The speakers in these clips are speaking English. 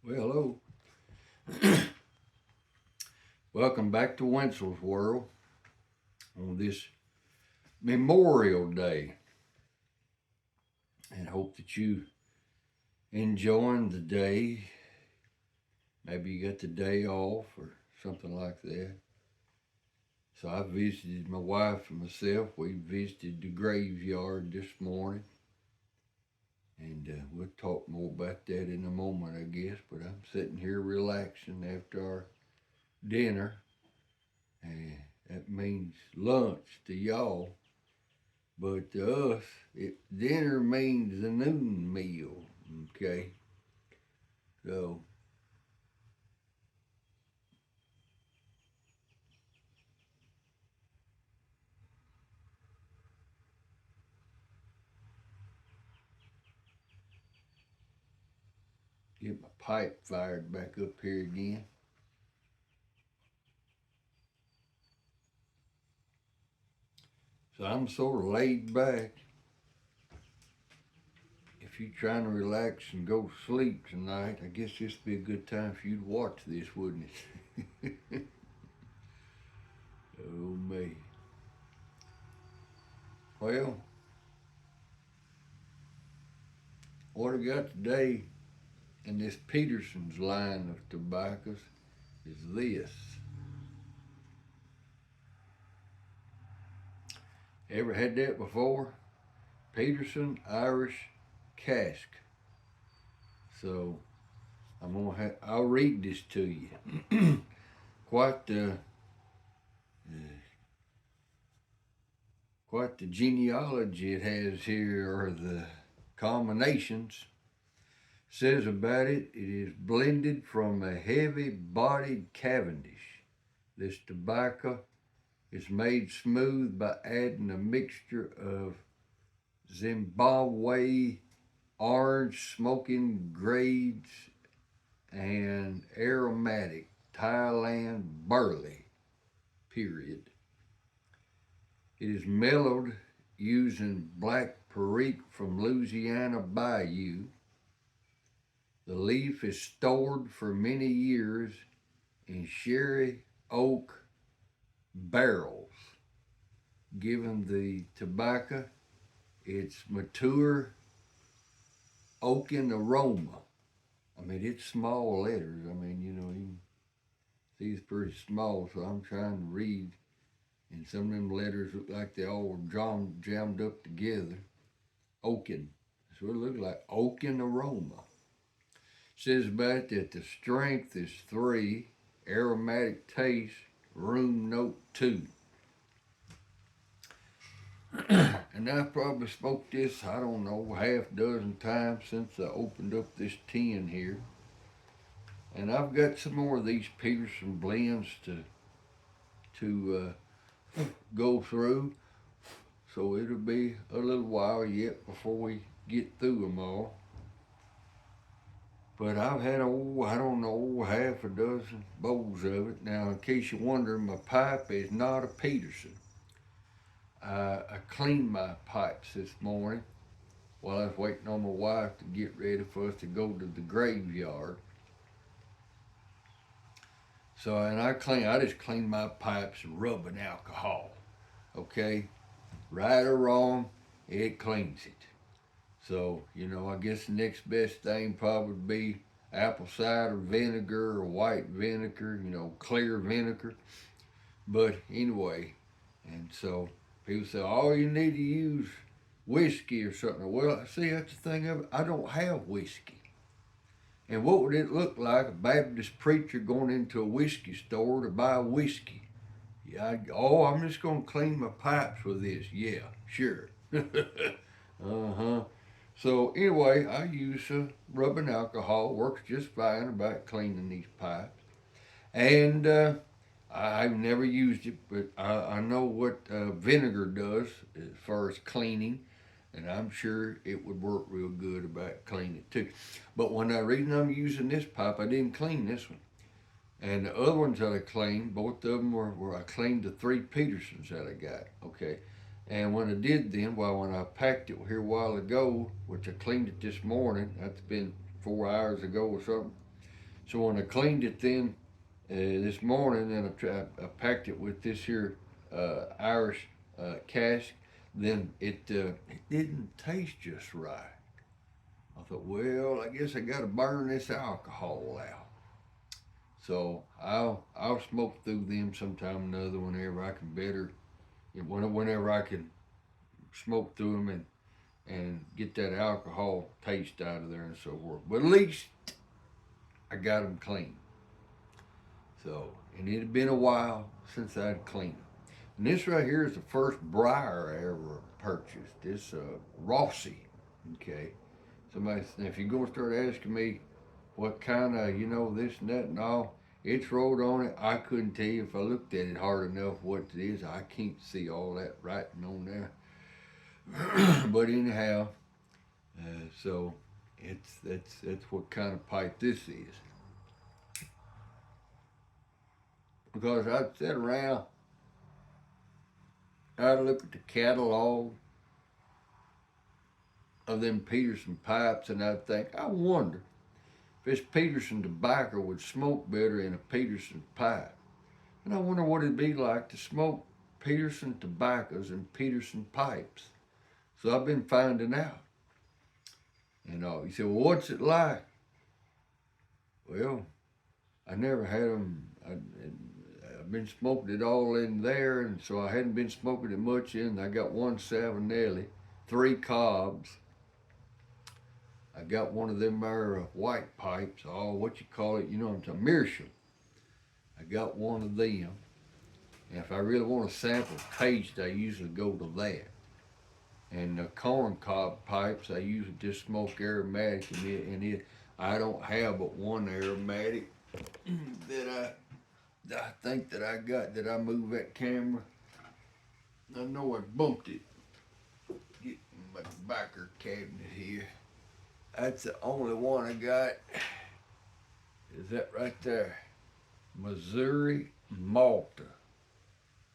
Well, hello. Welcome back to Wenzel's World on this Memorial Day. And hope that you enjoying the day. Maybe you got the day off or something like that. So I visited my wife and myself. We visited the graveyard this morning. And we'll talk more about that in a moment, I guess. But I'm sitting here relaxing after our dinner. And that means lunch to y'all. But to us, dinner means the noon meal. Okay, so get my pipe fired back up here again. So I'm sort of laid back. If you're trying to relax and go to sleep tonight, I guess this would be a good time for you to watch this, wouldn't it? Oh me. Well, what I got today in this Peterson's line of tobaccos is this. Ever had that before? Peterson Irish cask. So I'll read this to you. quite the quite the genealogy it has here, or the combinations. Says about it, it is blended from a heavy-bodied Cavendish. This tobacco is made smooth by adding a mixture of Zimbabwe orange smoking grades and aromatic Thailand barley, period. It is mellowed using black Perique from Louisiana Bayou. The leaf is stored for many years in sherry oak barrels, giving the tobacco its mature oaken aroma. I mean, it's small letters. I mean, you can see it's pretty small, so I'm trying to read. And some of them letters look like they all jammed up together. Oaken. That's what it looks like. Oaken aroma. It says about that the strength is 3, aromatic taste, room note 2. And I probably spoke this, I don't know, half dozen times since I opened up this tin here. And I've got some more of these Peterson blends to go through. So it'll be a little while yet before we get through them all. But I've had, I don't know, half a dozen bowls of it. Now, in case you're wondering, my pipe is not a Peterson. I cleaned my pipes this morning while I was waiting on my wife to get ready for us to go to the graveyard. So, and I just clean my pipes rubbing alcohol. Okay, right or wrong, it cleans it. So, I guess the next best thing probably would be apple cider vinegar or white vinegar, clear vinegar. But anyway, and so people say, oh, you need to use whiskey or something. Well, see, that's the thing of it. I don't have whiskey. And what would it look like, a Baptist preacher going into a whiskey store to buy whiskey? Yeah, I'm just going to clean my pipes with this. Yeah, sure. Uh-huh. So anyway, I use rubbing alcohol. Works just fine about cleaning these pipes. And I've never used it, but I know what vinegar does as far as cleaning, and I'm sure it would work real good about cleaning it too. But when the reason I'm using this pipe, I didn't clean this one. And the other ones that I cleaned, both of them were I cleaned the 3 Petersons that I got. Okay. And when I did then, when I packed it here a while ago, which I cleaned it this morning, that's been 4 hours ago or something, So when I cleaned it then this morning, and I packed it with this here Irish cask, then it didn't taste just right. I thought, well, I guess I got to burn this alcohol out. So I'll smoke through them sometime or another whenever I can whenever I can smoke through them and get that alcohol taste out of there and so forth. But at least I got them clean. So, and it had been a while since I'd cleaned them. And this right here is the first briar I ever purchased. This Rossi. Okay. Somebody, if you're going to start asking me what kind of, this and that and all, it's wrote on it. I couldn't tell you if I looked at it hard enough what it is. I can't see all that writing on there. But anyhow, so that's what kind of pipe this is. Because I'd sit around, I'd look at the catalog of them Peterson pipes, and I'd think, I wonder if this Peterson tobacco would smoke better in a Peterson pipe. And I wonder what it'd be like to smoke Peterson tobaccos and Peterson pipes. So I've been finding out. You say, well, what's it like? Well, I never had them. I've been smoking it all in there, and so I hadn't been smoking it much in. I got one Savinelli, 3 cobs. I got one of them there white pipes, what you call it, what I'm talking, Meerschaum. I got one of them. And if I really want to sample taste, I usually go to that. And the corn cob pipes, I usually just smoke aromatic, and I don't have but one aromatic that I think that I got. Did I move that camera? I know I bumped it. Get my backer cabinet here. That's the only one I got. Is that right there? Missouri Malta.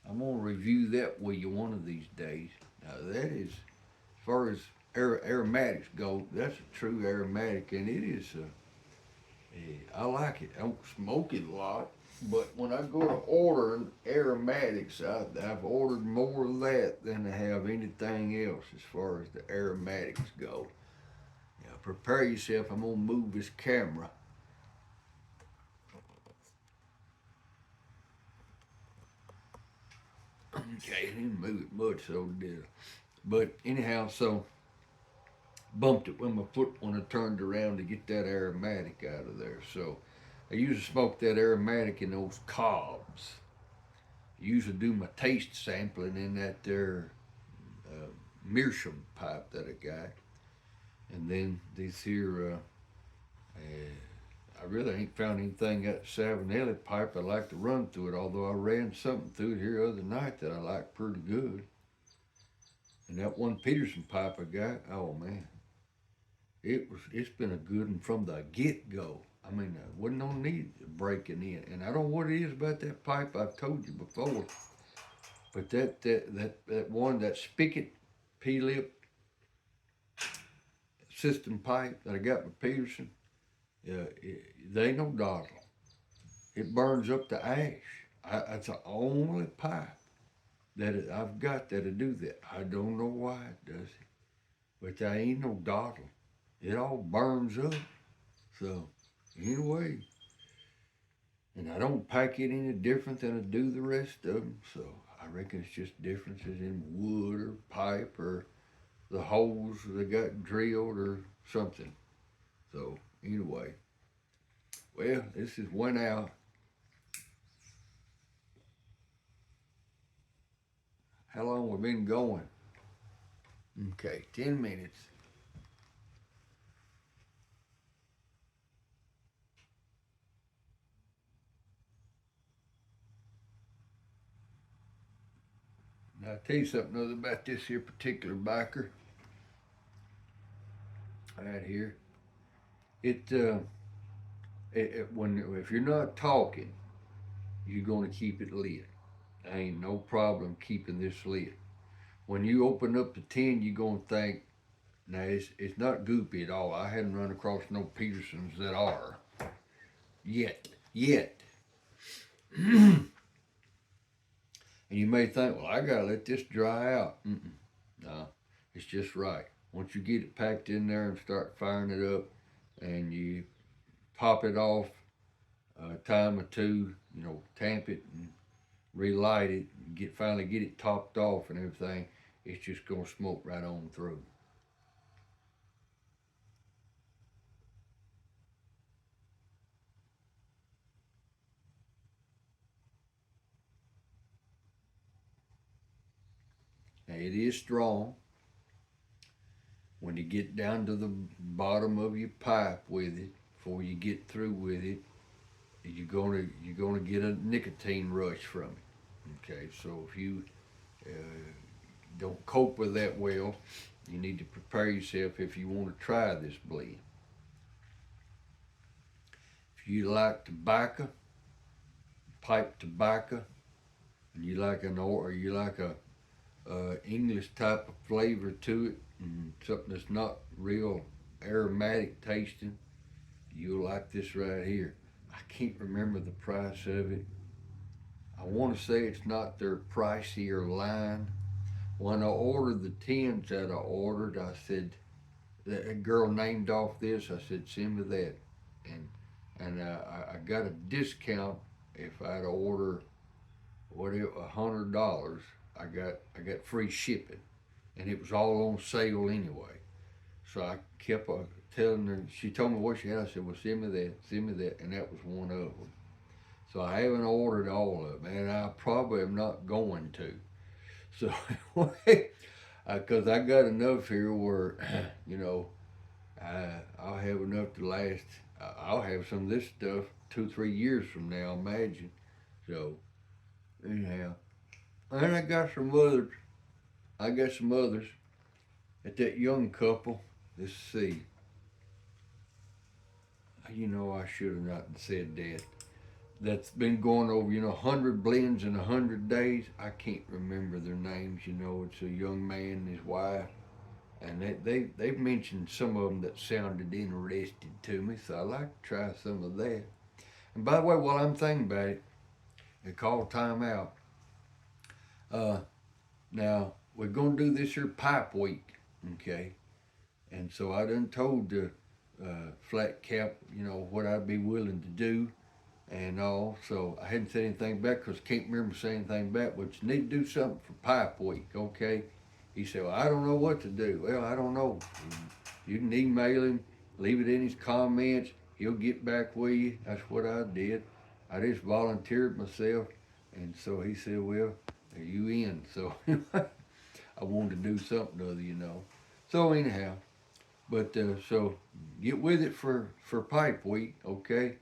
I'm gonna review that with you one of these days. Now that is, as far as aromatics go, that's a true aromatic, and it is. I like it. I don't smoke it a lot, but when I go to ordering aromatics, I've ordered more of that than I have anything else as far as the aromatics go. Now prepare yourself. I'm gonna move this camera. Okay, I didn't move it much, so did I. But anyhow, so bumped it with my foot when I turned around to get that aromatic out of there. So I usually smoke that aromatic in those cobs. I usually do my taste sampling in that there Meerschaum pipe that I got. And then these here, I really ain't found anything got Savinelli pipe I like to run through it, although I ran something through it here other night that I liked pretty good. And that one Peterson pipe I got, oh man, it's been a good one from the get-go. I mean, there wasn't no need of breaking in. And I don't know what it is about that pipe, I've told you before. But that one, that spigot P-lip system pipe that I got with Peterson, they ain't no dawdle. It burns up the ash. That's the only pipe that I've got that'll do that. I don't know why it does it, but there ain't no dawdle. It all burns up. So anyway, and I don't pack it any different than I do the rest of them. So I reckon it's just differences in wood or pipe or the holes they got drilled or something. So anyway, well, this is went out. How long we been going? Okay, 10 minutes. Now I'll tell you something other about this here particular biker. Right here. If you're not talking, you're going to keep it lit. There ain't no problem keeping this lit. When you open up the tin, you're going to think, now it's not goopy at all. I hadn't run across no Petersons that are. Yet. And you may think, well, I gotta let this dry out. No, it's just right. Once you get it packed in there and start firing it up, and you pop it off a time or two, tamp it and relight it, and finally get it topped off and everything, it's just gonna smoke right on through. Now it is strong. When you get down to the bottom of your pipe with it, before you get through with it, you're gonna get a nicotine rush from it. Okay, so if you uh, don't cope with that well, you need to prepare yourself if you want to try this blend. If you like tobacco, pipe tobacco, and you like a English type of flavor to it, and something that's not real aromatic tasting, you'll like this right here. I can't remember the price of it. I want to say it's not their pricier line. When I ordered the tins that I ordered, I said, that girl named off this, I said, send me that. And I got a discount if I'd order whatever $100. I got free shipping, and it was all on sale anyway. So I kept telling her. She told me what she had. I said, "Well, send me that," and that was one of them. So I haven't ordered all of them, and I probably am not going to. So, because I got enough here where, you know, I'll have enough to last. I'll have some of this stuff 2, 3 years from now, imagine. So anyhow, and I got some others. I got some others at that young couple. Let's see. I should have not said that. That's been going over, 100 blends in 100 days. I can't remember their names. It's a young man and his wife, and they've mentioned some of them that sounded interesting to me. So I like to try some of that. And by the way, while I'm thinking about it, they call time out. Uh, Now we're gonna do this here pipe week, okay? And so I done told the flat cap, what I'd be willing to do and all. So I hadn't said anything back because I can't remember saying anything back. But you need to do something for pipe week, okay? He said, well, I don't know what to do. Well, I don't know. You can email him, leave it in his comments. He'll get back with you. That's what I did. I just volunteered myself. And so he said, well, are you in? So I wanted to do something or other. So anyhow, but so get with it for pipe week, okay?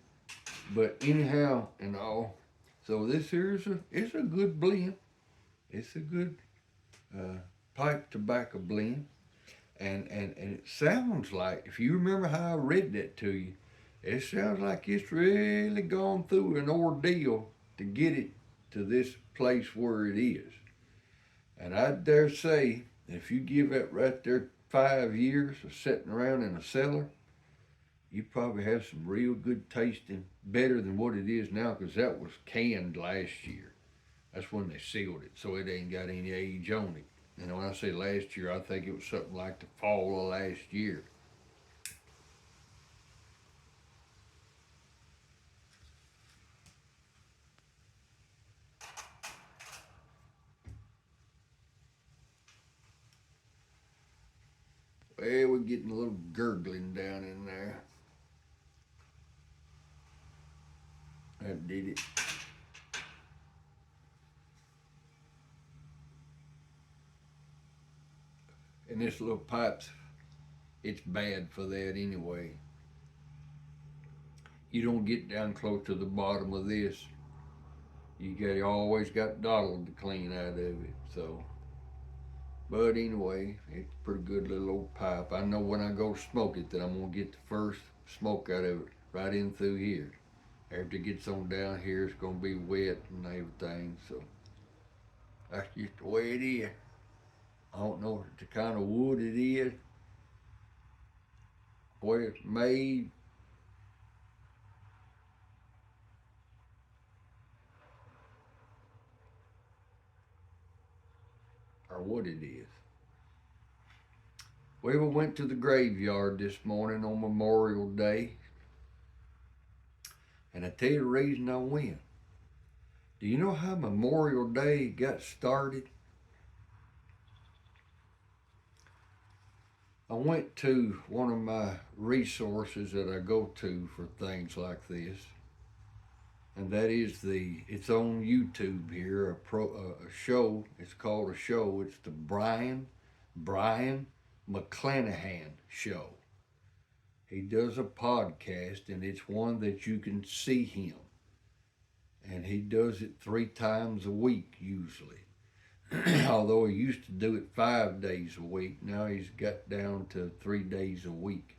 But anyhow and all, so this here it's a good blend. It's a good uh, pipe tobacco blend, and it sounds like, if you remember how I read that to you, it sounds like it's really gone through an ordeal to get it to this place where it is. And I dare say, if you give that right there 5 years of sitting around in a cellar, you probably have some real good tasting, better than what it is now, because that was canned last year. That's when they sealed it, so it ain't got any age on it. And when I say last year, I think it was something like the fall of last year. Well, we're getting a little gurgling down in there. That did it. And this little pipe's, it's bad for that anyway. You don't get down close to the bottom of this. You always got Donald to clean out of it. So, but anyway, it's a pretty good little old pipe. I know when I go smoke it that I'm gonna get the first smoke out of it right in through here. After it gets on down here, it's gonna be wet and everything. So that's just the way it is. I don't know the kind of wood it is, where it's made. or what it is. We went to the graveyard this morning on Memorial Day, and I tell you the reason I went. Do you know how Memorial Day got started? I went to one of my resources that I go to for things like this, and that is it's on YouTube here, a show. It's called a show. It's the Brian McClanahan show. He does a podcast, and it's one that you can see him, and he does it 3 times a week usually. Although he used to do it 5 days a week, now he's got down to 3 days a week.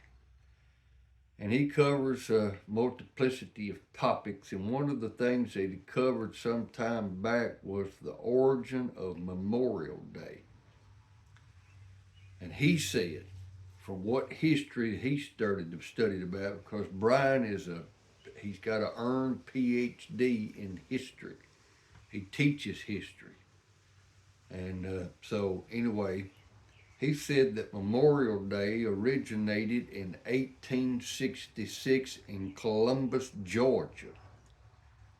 And he covers a multiplicity of topics, and one of the things that he covered some time back was the origin of Memorial Day. And he said, from what history he studied about, because Brian he's got an earned PhD in history. He teaches history. And so anyway, he said that Memorial Day originated in 1866 in Columbus, Georgia,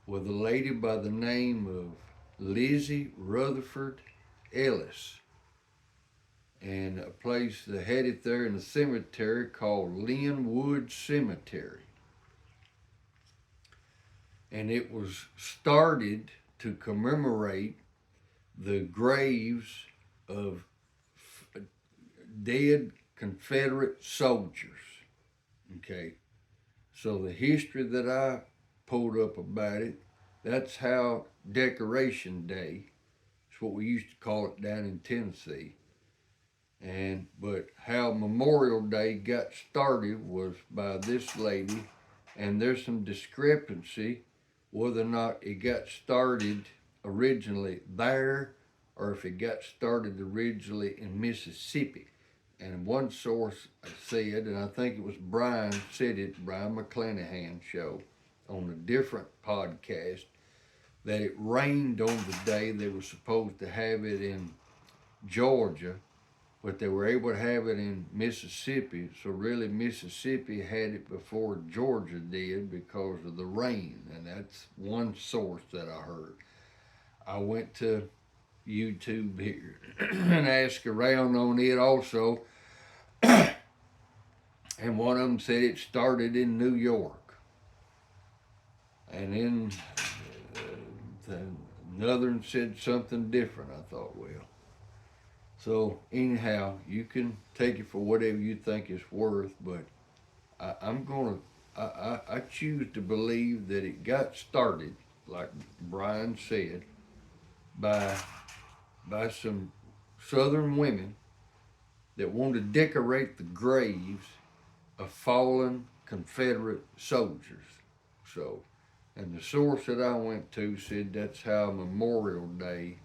with a lady by the name of Lizzie Rutherford Ellis, and a place they had it there in a cemetery called Linwood Cemetery. And it was started to commemorate the graves of dead Confederate soldiers. Okay, so the history that I pulled up about it, that's how Decoration Day, it's what we used to call it down in Tennessee. But how Memorial Day got started was by this lady, and there's some discrepancy whether or not it got started originally there or if it got started originally in Mississippi. And one source said, and I think it was Brian McClanahan show on a different podcast, that it rained on the day they were supposed to have it in Georgia, but they were able to have it in Mississippi. So really Mississippi had it before Georgia did because of the rain. And that's one source that I heard. I went to YouTube here and asked around on it also. And one of them said it started in New York. And then another one said something different. I thought, well. So anyhow, you can take it for whatever you think it's worth, but I choose to believe that it got started, like Brian said, by some Southern women that wanted to decorate the graves of fallen Confederate soldiers. So, and the source that I went to said that's how Memorial Day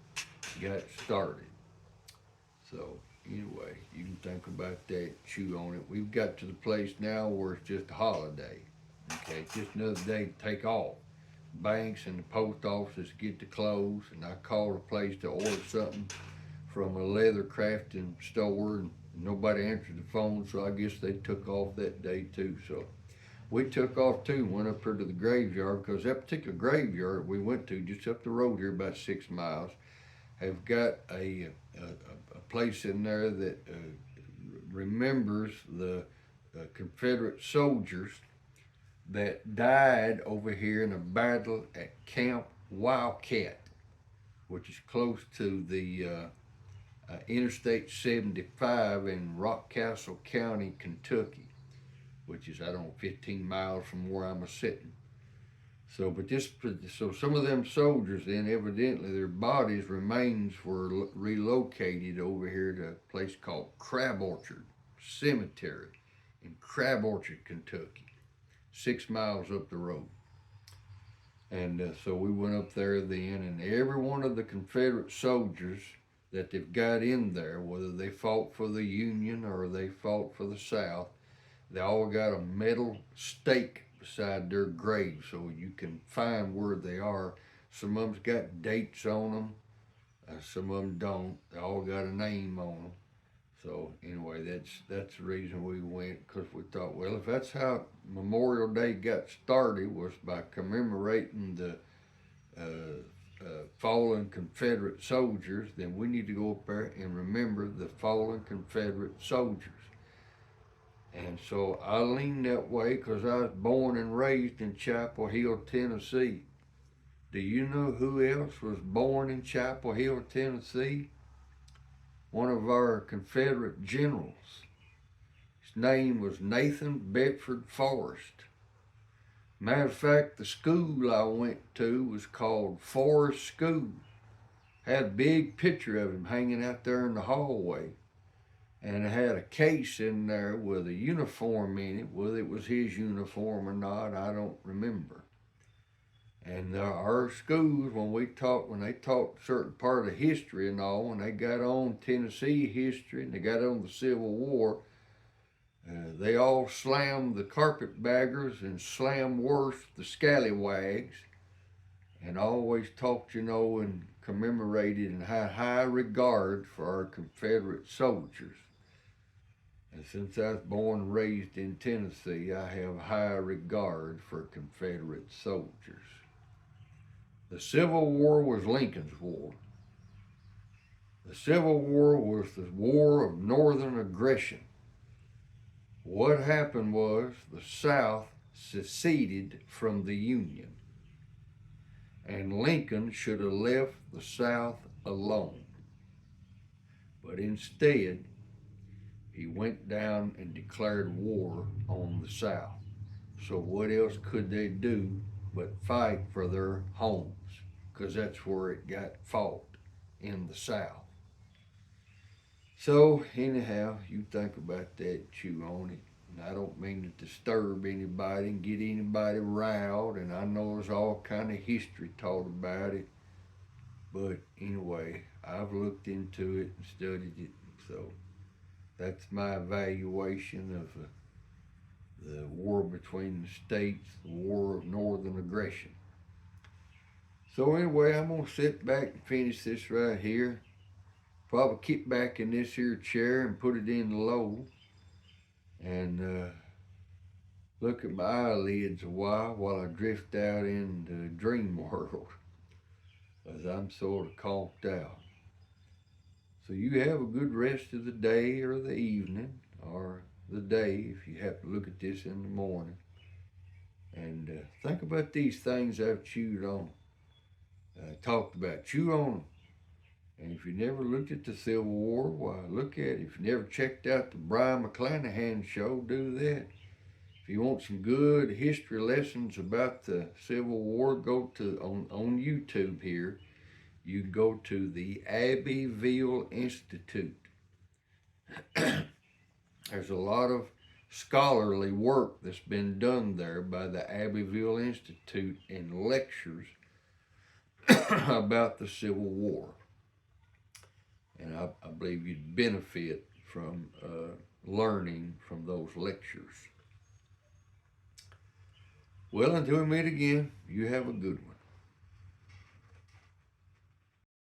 got started. So anyway, you can think about that, chew on it. We've got to the place now where it's just a holiday. Okay, it's just another day to take off. Banks and the post office get to close, and I called a place to order something from a leather crafting store, and nobody answered the phone, so I guess they took off that day too. So we took off too, went up here to the graveyard, because that particular graveyard we went to just up the road here about 6 miles have got a place in there that remembers the Confederate soldiers that died over here in a battle at Camp Wildcat, which is close to the Interstate 75 in Rockcastle County, Kentucky, which is, I don't know, 15 miles from where I'm sitting. So some of them soldiers then, evidently their remains were relocated over here to a place called Crab Orchard Cemetery in Crab Orchard, Kentucky, 6 miles up the road. And so we went up there then, and every one of the Confederate soldiers that they've got in there, whether they fought for the Union or they fought for the South, they all got a metal stake beside their grave so you can find where they are. Some of them's got dates on them. Some of them don't. They all got a name on them. So anyway, that's the reason we went, because we thought, well, if that's how Memorial Day got started, was by commemorating the fallen Confederate soldiers, then we need to go up there and remember the fallen Confederate soldiers. And so I lean that way because I was born and raised in Chapel Hill, Tennessee. Do you know who else was born in Chapel Hill, Tennessee? One of our Confederate generals. His name was Nathan Bedford Forrest. Matter of fact, the school I went to was called Forrest School. Had a big picture of him hanging out there in the hallway. And it had a case in there with a uniform in it. Whether it was his uniform or not, I don't remember. And our schools, when they taught certain part of history and all, when they got on Tennessee history and they got on the Civil War, they all slammed the carpetbaggers and slammed worse the scallywags, and always talked, and commemorated and had high regard for our Confederate soldiers. And since I was born and raised in Tennessee, I have high regard for Confederate soldiers. The Civil War was Lincoln's war. The Civil War was the war of northern aggression. What happened was the South seceded from the Union, and Lincoln should have left the South alone. But instead, he went down and declared war on the South. So what else could they do but fight for their homes? Because that's where it got fought, in the South. So anyhow, you think about that, chew on it. And I don't mean to disturb anybody and get anybody riled, and I know there's all kind of history taught about it. But anyway, I've looked into it and studied it, so that's my evaluation of the war between the states, the war of northern aggression. So anyway, I'm going to sit back and finish this right here. Probably kick back in this here chair and put it in low. And look at my eyelids a while I drift out into dream world. As I'm sort of conked out. So you have a good rest of the day or the evening or the day if you have to look at this in the morning. And think about these things I've chewed on. Talked about. Chew on them. And if you never looked at the Civil War, why, look at it. If you never checked out the Brian McClanahan show, do that. If you want some good history lessons about the Civil War, go to on YouTube here. You go to the Abbeville Institute. There's a lot of scholarly work that's been done there by the Abbeville Institute and lectures about the Civil War. And I believe you'd benefit from learning from those lectures. Well, until we meet again, you have a good one.